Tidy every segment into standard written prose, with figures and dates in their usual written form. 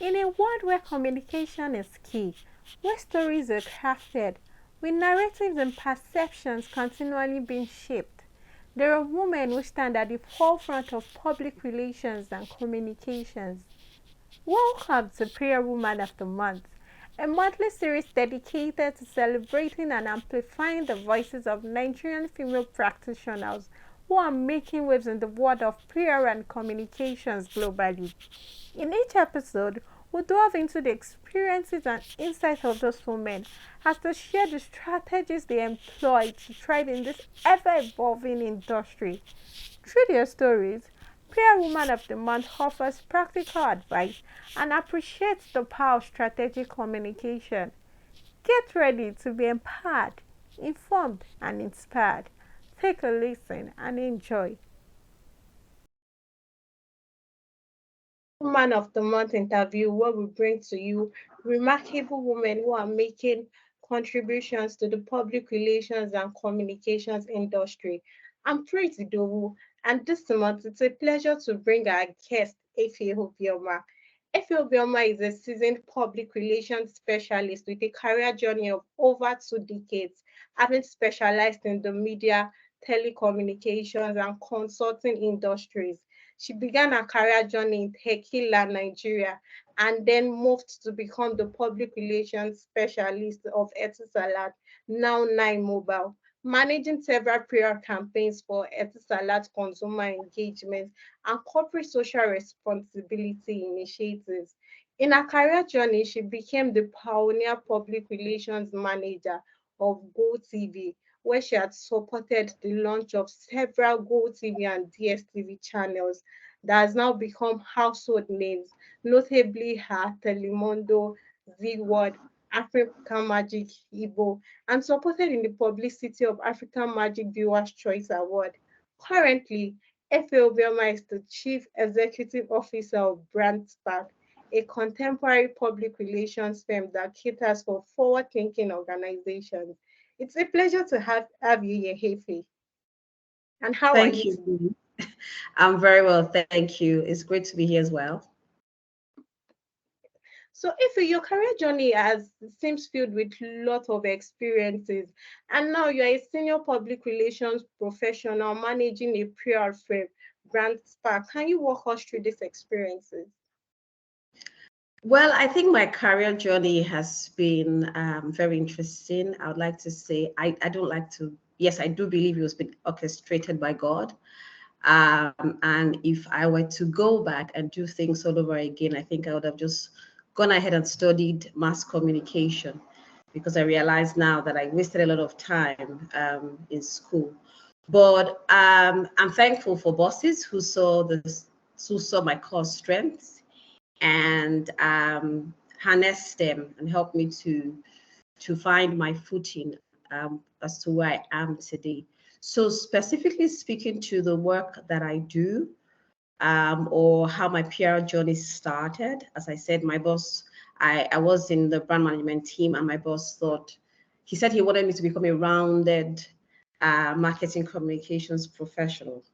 In a world where communication is key, where stories are crafted, with narratives and perceptions continually being shaped, there are women who stand at the forefront of public relations and communications. Welcome to Prayer Woman of the Month, a monthly series dedicated to celebrating and amplifying the voices of Nigerian female practitioners who are making waves in the world of prayer and communications globally. In each episode, we delve into the experiences and insights of those women as they share the strategies they employ to thrive in this ever-evolving industry. Through their stories, Prayer Woman of the Month offers practical advice and appreciates the power of strategic communication. Get ready to be empowered, informed, and inspired. Take a listen and enjoy. Woman of the Month interview, where we bring to you remarkable women who are making contributions to the public relations and communications industry. I'm Pretty Dowu, and this month it's a pleasure to bring our guest, Efe Obiomah. Efe Obiomah is a seasoned public relations specialist with a career journey of over 2 decades, having specialized in the media, telecommunications, and consulting industries. She began her career journey in Tequila, Nigeria, and then moved to become the public relations specialist of Etisalat, now Nine Mobile, managing several PR campaigns for Etisalat consumer engagement and corporate social responsibility initiatives. In her career journey, she became the pioneer public relations manager of GOTv, where she had supported the launch of several GOTv and DSTV channels that has now become household names, notably her Telemundo, Z-Word, African Magic Igbo, and supported in the publicity of African Magic Viewers' Choice Award. Currently, Efe Obiomah is the Chief Executive Officer of Brand Spark, a contemporary public relations firm that caters for forward-thinking organizations. It's a pleasure to have you here, Efe. And how are Thank you today? you. I'm very well, thank you. It's great to be here as well. So, if your career journey has seems filled with a lot of experiences, and now you're a senior public relations professional managing a PR firm, Brand Spark, can you walk us through these experiences? Well, I think my career journey has been very interesting. I would like to say, I don't like to, yes, I do believe it was been orchestrated by God. And if I were to go back and do things all over again, I think I would have just gone ahead and studied mass communication, because I realize now that I wasted a lot of time in school. But I'm thankful for bosses who saw my core strengths and harnessed them and helped me to find my footing as to where I am today. So specifically speaking to the work that I do, or how my PR journey started, as I said, my boss, I was in the brand management team, and my boss he said he wanted me to become a rounded marketing communications professional.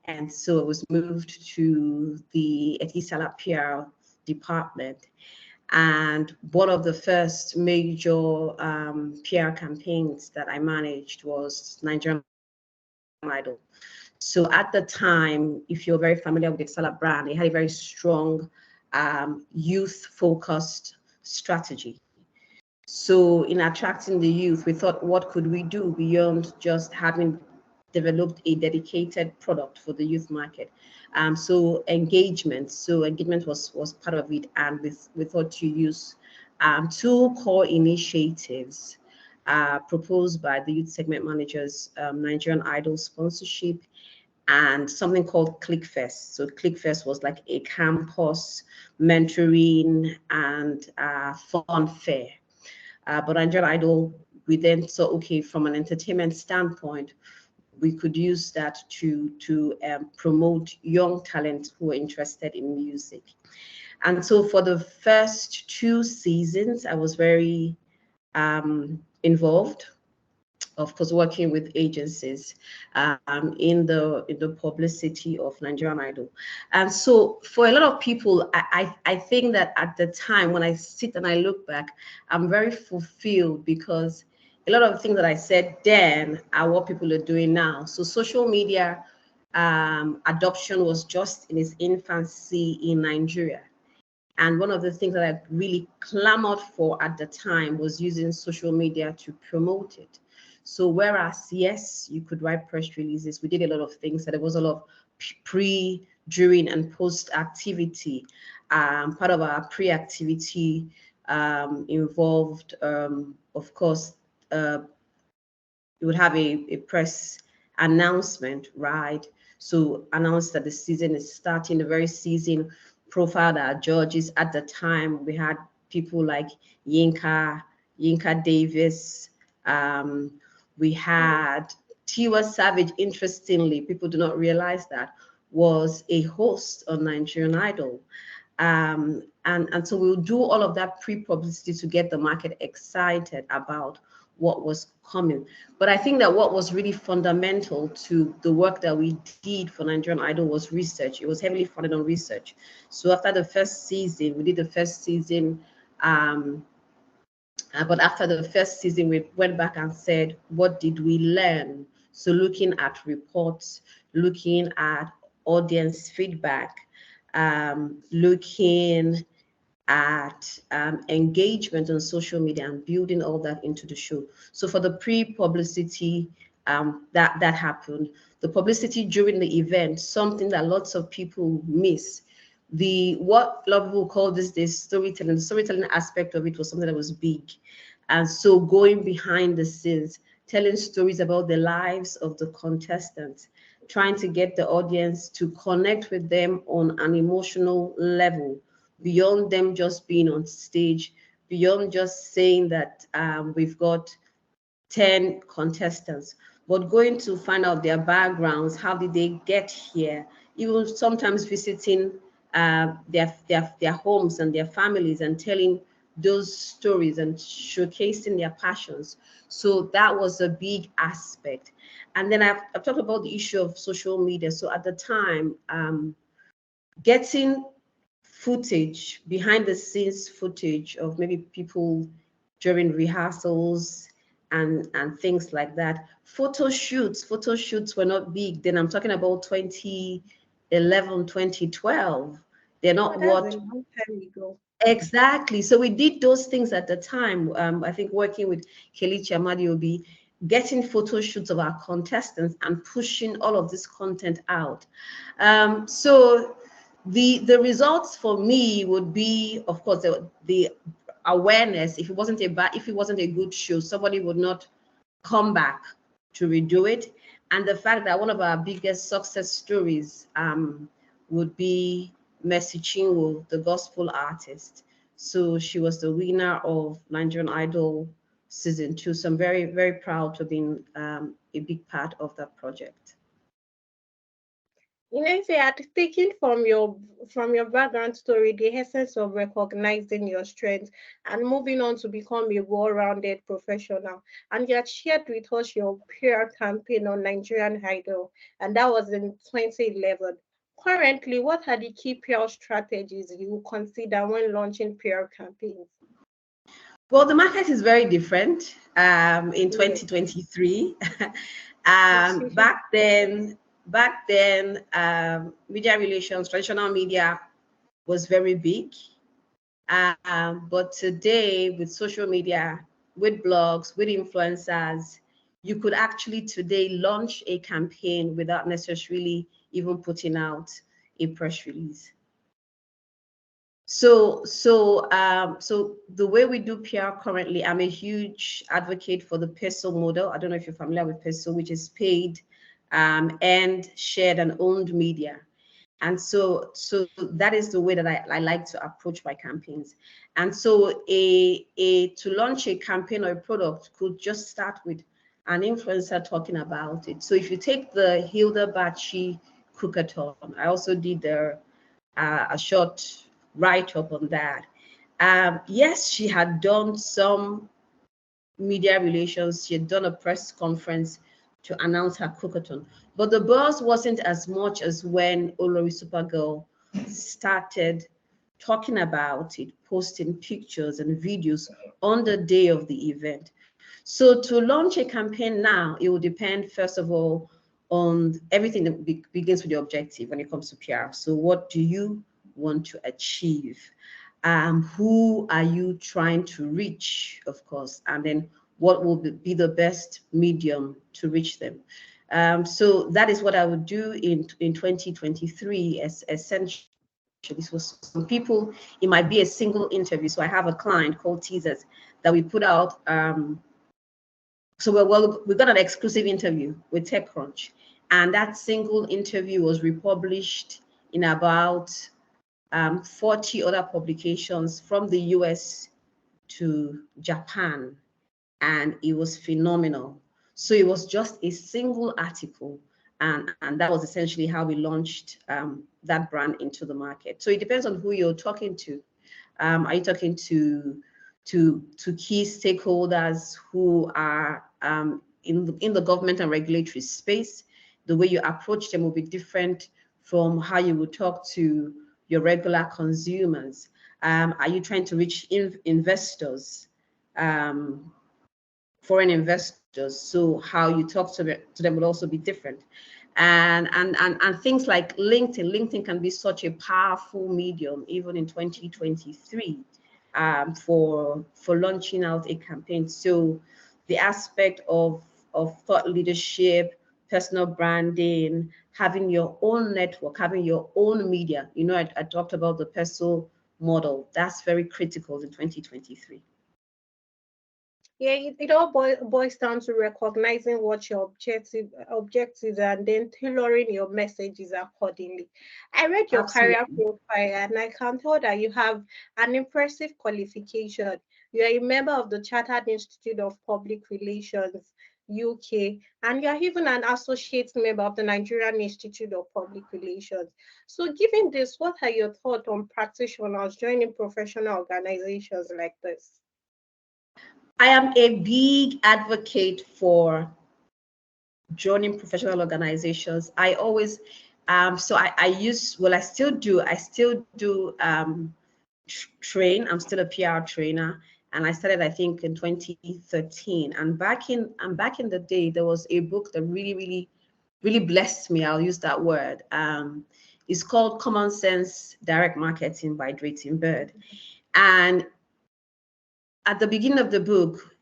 And so I was moved to the Etisalat PR department. And one of the first major PR campaigns that I managed was Nigerian Idol. So at the time, if you're very familiar with the Etisalat brand, it had a very strong youth-focused strategy. So in attracting the youth, we thought, what could we do beyond just having developed a dedicated product for the youth market? So engagement was part of it, and we thought to use two core initiatives proposed by the youth segment managers, Nigerian Idol sponsorship, and something called ClickFest. So ClickFest was like a campus mentoring and fun fair. But Nigerian Idol, we then saw, okay, from an entertainment standpoint, we could use that to promote young talent who are interested in music. And so for the first 2 seasons, I was very involved. of course, working with agencies in the publicity of Nigerian Idol. And so for a lot of people, I think that at the time when I sit and I look back, I'm very fulfilled because a lot of the things that I said then are what people are doing now. So social media adoption was just in its infancy in Nigeria. And one of the things that I really clamored for at the time was using social media to promote it. So whereas, yes, you could write press releases, we did a lot of things. So there was a lot of pre, during, and post activity. Part of our pre-activity involved, of course, you would have a press announcement, right? So announce that the season is starting, the very season, profiled our judges. At the time, we had people like Yinka Davis. We had Tiwa Savage. Interestingly, people do not realize that was a host on Nigerian Idol. And so we'll do all of that pre-publicity to get the market excited about what was coming. But I think that what was really fundamental to the work that we did for Nigerian Idol was research. It was heavily funded on research. So after the first season, we did the first season, but after the first season, we went back and said, what did we learn? So looking at reports, looking at audience feedback, looking at engagement on social media and building all that into the show. So for the pre-publicity, that happened. The publicity during the event, something that lots of people miss. What a lot of people call this storytelling. The storytelling aspect of it was something that was big. And so going behind the scenes, telling stories about the lives of the contestants, trying to get the audience to connect with them on an emotional level, beyond them just being on stage, beyond just saying that we've got 10 contestants, but going to find out their backgrounds, how did they get here, even sometimes visiting their homes and their families and telling those stories and showcasing their passions. So that was a big aspect. And then I've talked about the issue of social media. So at the time, getting footage, behind the scenes footage of maybe people during rehearsals and things like that. Photo shoots were not big then. I'm talking about 2011, 2012. They're not That's a what long time ago. exactly. So we did those things at the time. I think working with Kelechi Amadiobi, getting photo shoots of our contestants and pushing all of this content out. So the results for me would be, of course, the awareness. If it wasn't a good show, somebody would not come back to redo it. And the fact that one of our biggest success stories would be Mercy Chinwo, the gospel artist. So she was the winner of Nigerian Idol season 2. So I'm very, very proud to have been a big part of that project. You know, say at taking from your background story, the essence of recognizing your strengths and moving on to become a well-rounded professional. And you had shared with us your PR campaign on Nigerian Idol, and that was in 2011. Currently, what are the key PR strategies you consider when launching PR campaigns? Well, the market is very different in Yes. 2023. Yes. Back then, media relations, traditional media was very big. But today, with social media, with blogs, with influencers, you could actually today launch a campaign without necessarily even putting out a press release. So the way we do PR currently, I'm a huge advocate for the peso model. I don't know if you're familiar with peso, which is paid and shared and owned media. And so that is the way that I like to approach my campaigns. And so to launch a campaign or a product could just start with an influencer talking about it. So if you take the Hilda Baci Cookathon, I also did a short write-up on that. Yes, she had done some media relations. She had done a press conference to announce her cookathon. But the buzz wasn't as much as when Olori Supergirl started talking about it, posting pictures and videos on the day of the event. So to launch a campaign now, it will depend, first of all, on everything that begins with the objective when it comes to PR. So what do you want to achieve? Who are you trying to reach, of course, and then what will be the best medium to reach them. So that is what I would do in 2023. As essentially, so some people, it might be a single interview. So I have a client called Teasers that we put out. So we got an exclusive interview with TechCrunch, and that single interview was republished in about 40 other publications from the US to Japan, and it was phenomenal. So it was just a single article, and that was essentially how we launched that brand into the market. So it depends on who you're talking to. Are you talking to key stakeholders who are in the government and regulatory space? The way you approach them will be different from how you would talk to your regular consumers. Are you trying to reach investors, foreign investors? So how you talk to them will also be different. And things like LinkedIn. LinkedIn can be such a powerful medium, even in 2023, for launching out a campaign. So the aspect of thought leadership, personal branding, having your own network, having your own media. You know, I talked about the PESO model. That's very critical in 2023. Yeah, it all boils down to recognizing what your objectives and then tailoring your messages accordingly. I read your career Absolutely. profile and I can tell that you have an impressive qualification. You are a member of the Chartered Institute of Public Relations, UK, and you are even an associate member of the Nigerian Institute of Public Relations. So, given this, what are your thoughts on practitioners joining professional organizations like this? I am a big advocate for joining professional organizations. I always, so I use, well, I still do train. I'm still a PR trainer, and I started, I think, in 2013. And back in the day, there was a book that really blessed me. I'll use that word. It's called Common Sense Direct Marketing by Drayton Bird. And at the beginning of the book,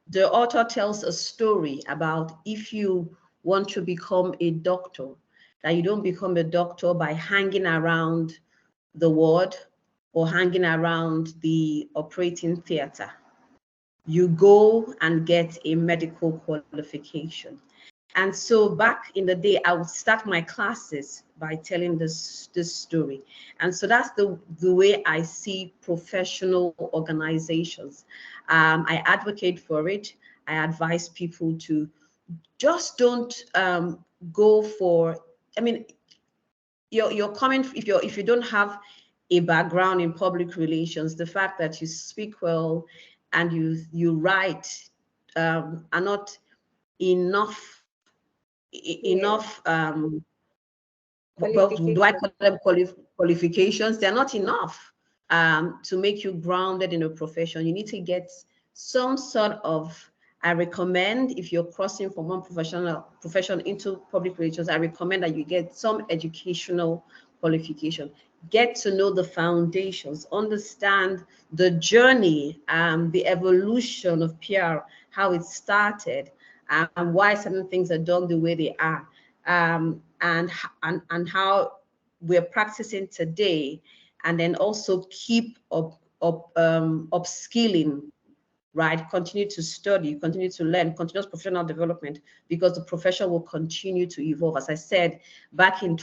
the author tells a story about if you want to become a doctor, that you don't become a doctor by hanging around the ward or hanging around the operating theater. You go and get a medical qualification. And so back in the day, I would start my classes by telling this story. And so that's the way I see professional organizations. I advocate for it. I advise people to just don't go for, I mean, you're coming, if you don't have a background in public relations, the fact that you speak well and you write are not enough Yeah, enough well, do I qualification. call them qualifications? They're not enough to make you grounded in a profession. You need to get some sort of, I recommend, if you're crossing from one profession into public relations, I recommend that you get some educational qualification. Get to know the foundations, understand the journey, the evolution of PR, how it started, and why certain things are done the way they are, and how we're practicing today, and then also keep upskilling, right? Continue to study, continue to learn, continuous professional development, because the profession will continue to evolve. As I said, back in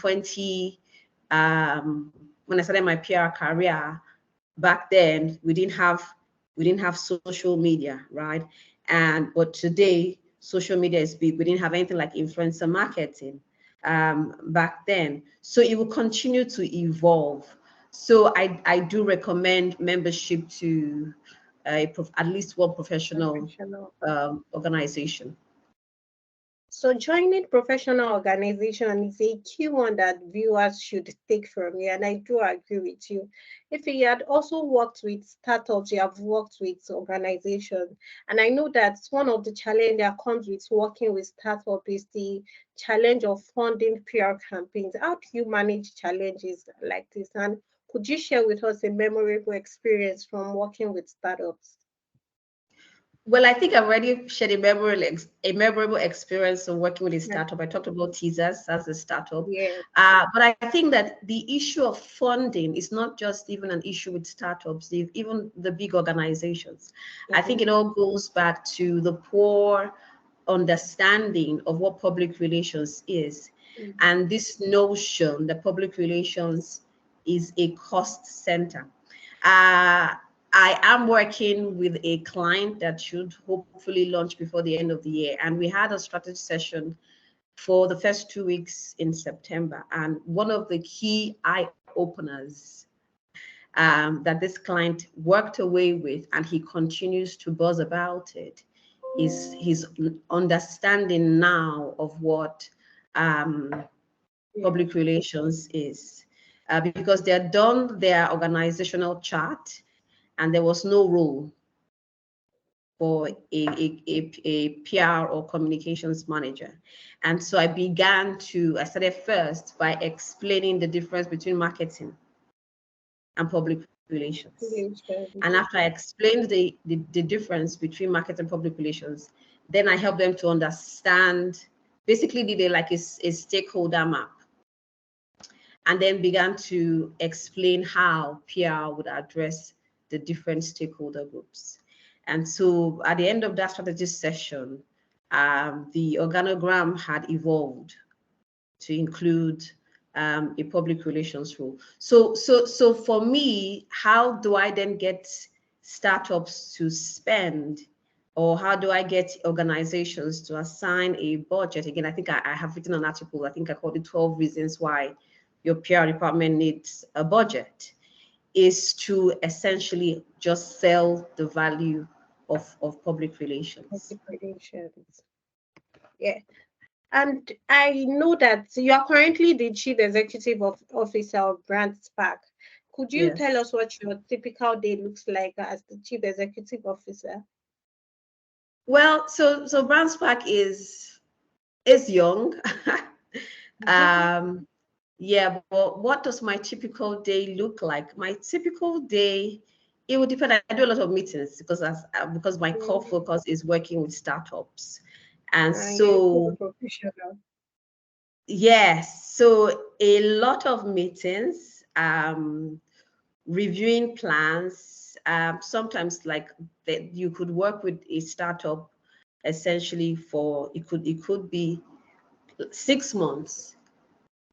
when I started my PR career, back then we didn't have social media, right? But today social media is big. We didn't have anything like influencer marketing back then. So it will continue to evolve. So I do recommend membership to at least one professional Professional. organization. So joining professional organization is a key one that viewers should take from you, and I do agree with you. If you had also worked with startups, you have worked with organizations, and I know that one of the challenge that comes with working with startup is the challenge of funding PR campaigns. How do you manage challenges like this? And could you share with us a memorable experience from working with startups? Well, I think I've already shared a memorable experience of working with a Yeah. startup. I talked about teasers as a startup, Yeah. but I think that the issue of funding is not just even an issue with startups, even the big organizations. I think Mhm. it all goes back to the poor understanding of what public relations is, Mhm. and this notion that public relations is a cost center. Uh, I am working with a client that should hopefully launch before the end of the year. And we had a strategy session for the first 2 weeks in September. And one of the key eye openers that this client worked away with, and he continues to buzz about it, is his understanding now of what Yeah. public relations is. Because they had done their organizational chart and there was no role for a PR or communications manager. And so I started first by explaining the difference between marketing and public relations. And Relations. after I explained the difference between market and public relations, then I helped them to understand, basically did a stakeholder map, and then began to explain how PR would address the different stakeholder groups. And so at the end of that strategy session, the organogram had evolved to include a public relations role. So for me, how do I then get startups to spend, or how do I get organizations to assign a budget? Again, I think I have written an article, I think I called it 12 reasons why your PR department needs a budget, is to essentially just sell the value of public relations. Public relations. Yeah. And I know that you are currently the Chief Executive Officer of Brand Spark. Could you tell Yes. us what your typical day looks like as the Chief Executive Officer? Well, so Brand Spark is young. um, yeah, but what does my typical day look like? My typical day, it would depend. I do a lot of meetings because my core Mm, focus is working with startups, and you're a people so professional. yes, so a lot of meetings, reviewing plans. Sometimes like that, you could work with a startup essentially for it could be 6 months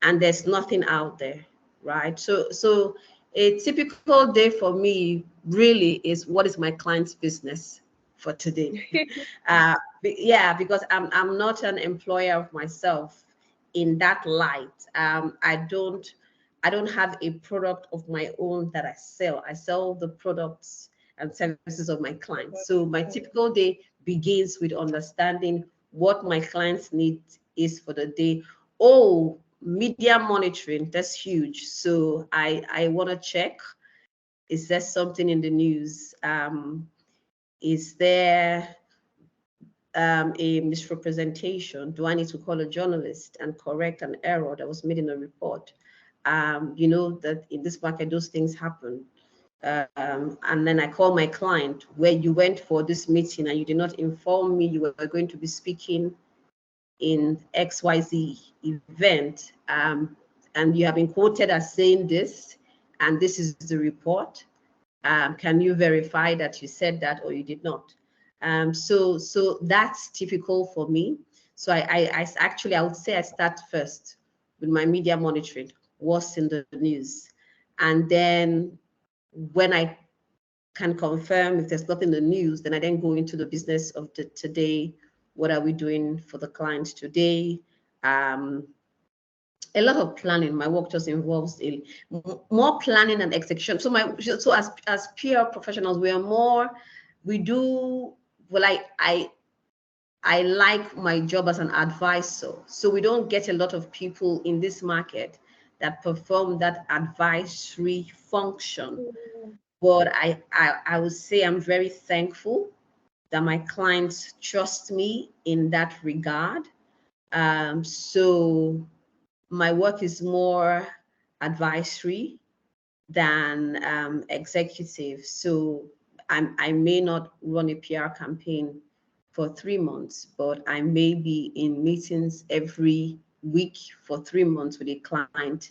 and there's nothing out there, right? So a typical day for me really is, what is my client's business for today? Yeah, because I'm not an employer of myself in that light. I don't have a product of my own that I sell. I sell the products and services of my clients. So my typical day begins with understanding what my clients need is for the day. Oh, media monitoring, that's huge. So I want to check, is there something in the news? Is there a misrepresentation? Do I need to call a journalist and correct an error that was made in a report? You know that in this market, those things happen. And then I call my client, where you went for this meeting and you did not inform me you were going to be speaking in XYZ event, and you have been quoted as saying this, and this is the report. Can you verify that you said that or you did not? So that's typical for me. So I actually, I would say I start first with my media monitoring, what's in the news. And then when I can confirm if there's nothing in the news, then I then go into the business of the today. What are we doing for the client today? Um, a lot of planning. My work just involves more planning and execution. So as PR professionals, we are more we do well. I like my job as an advisor. So we don't get a lot of people in this market that perform that advisory function. Mm. But I would say I'm very thankful that my clients trust me in that regard. So my work is more advisory than executive. So I may not run a PR campaign for 3 months, but I may be in meetings every week for 3 months with a client,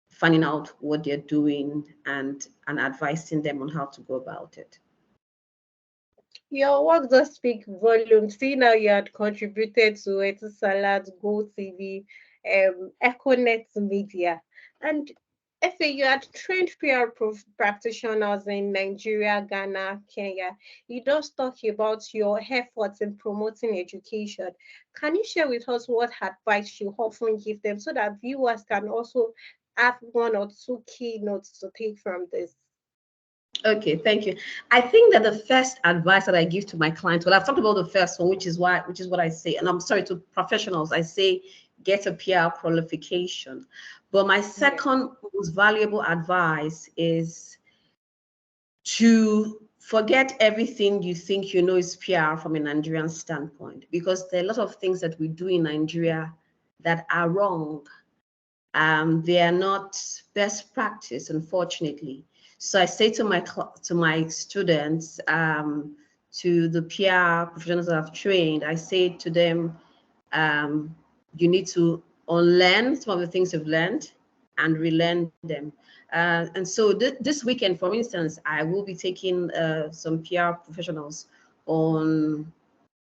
finding out what they're doing and advising them on how to go about it. Your work does speak volumes. See now you had contributed to Etisalat, GOTv, Econet Media. And Efe, you had trained PR practitioners in Nigeria, Ghana, Kenya. You just talk about your efforts in promoting education. Can you share with us what advice you often give them so that viewers can also have one or two keynotes to take from this? Okay, thank you. I think that the first advice that I give to my clients, well, I've talked about the first one, which is what I say, and I'm sorry to professionals, I say get a PR qualification. But my Yeah. second most valuable advice is to forget everything you think you know is PR from a Nigerian standpoint, because there are a lot of things that we do in Nigeria that are wrong. They are not best practice, unfortunately. So I say to my students, to the PR professionals that I've trained, I say to them, you need to unlearn some of the things you've learned and relearn them. And so this weekend, for instance, I will be taking some PR professionals on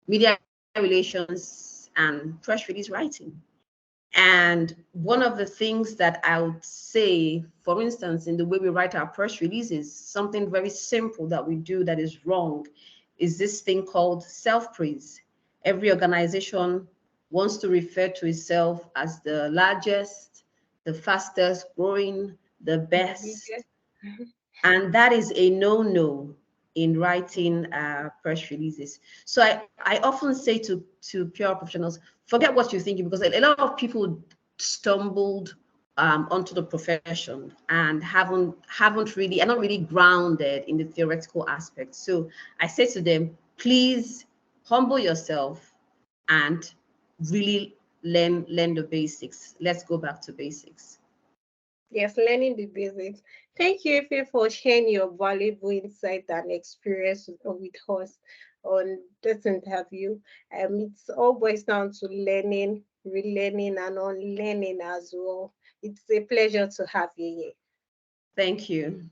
media relations and press release writing. And one of the things that I would say, for instance, in the way we write our press releases, something very simple that we do that is wrong is this thing called self-praise. Every organization wants to refer to itself as the largest, the fastest growing, the The best. biggest. And that is a no-no in writing press releases. So I often say to PR professionals, forget what you're thinking, because a lot of people stumbled onto the profession and haven't really, are not really grounded in the theoretical aspects. So I say to them, please humble yourself and really learn the basics. Let's go back to basics. Yes, learning the basics. Thank you, Efe, for sharing your valuable insight and experience with us on this interview. It's all boils down to learning, relearning, and unlearning as well. It's a pleasure to have you here. Thank you.